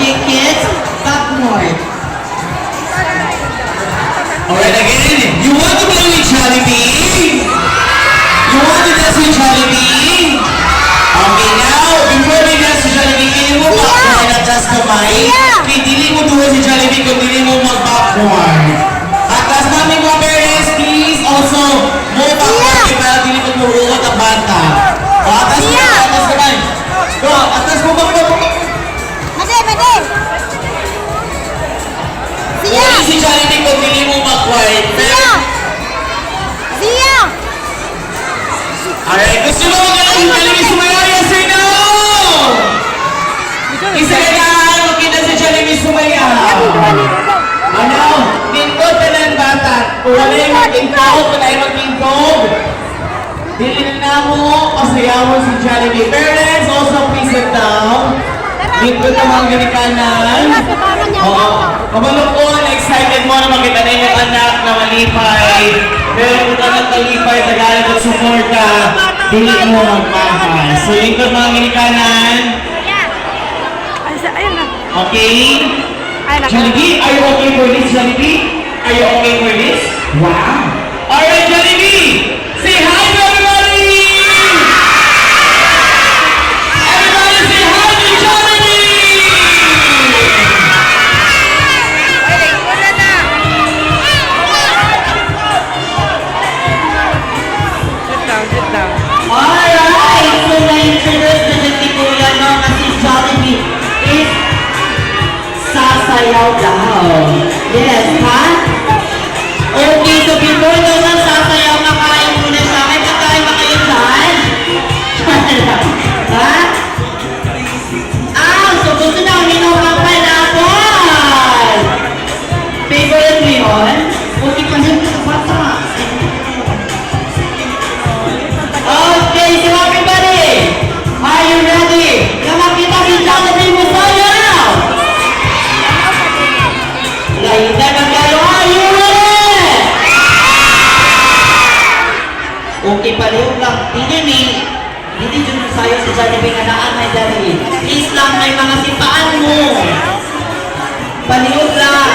Okay, kids, back more. Alright, again. You want to play with Jollibee? You want to dance with Jollibee? Okay, now, before we dance with Jollibee, can you move popcorn at just kamay? Hindi mo tuwa si Jollibee kung hindi mo mag-popcorn. At last namin mga parents, please also move popcorn para hindi mo turuot ang bata. O, atas mo, atas kamay. Go, atas mo, go. Made. Kung hindi si Jollibee kung hindi mo mag-quiet. Zia! Alright, gusto mo magaling yung Jollibee Sumaya? Say no! Isa ka na, makita si Jollibee Sumaya. Ano? Lingkod ka ng bata. Kung wala yung magtingkod, wala yung magtingkod. Dili na mo, pasayawan si Jollibee. Parents, also please sit down. Lingkod ka mga ganikanan. Oo. Kamalukon, excited mo na makita na yung anak na malipay. Pero kung anak malipay, tagalan at suporta, dili mo magmahal. So, lingkod mga ganikanan. Ayun na. Okay? Ayun na. Jollibee, are you okay for this, Jollibee? Are you okay for this? Wow! Alright, Jollibee! Say hi to everybody! Everybody say hi to Jollibee! Wala na. Sit down. Alright, so na-introduce na si Kuya, no, kasi Jollibee is sasayaw daw. Yes, ha? Okay, so before naman sasayaw, makain muna siya. May kakain ba kayo dyan? Ha? So gusto na uminom ang pineapple! Favorite mo yun? Okay pa rin sa bata. Okay, so everybody, are you ready? Na makita si Jollibee mo sayaw! Laita na kayo, are you ready? Okay, palihog lang. Hindi dyan sayo si Jollibee nga naan may dali. Please lang, may mga sipaan mo. Palihog lang.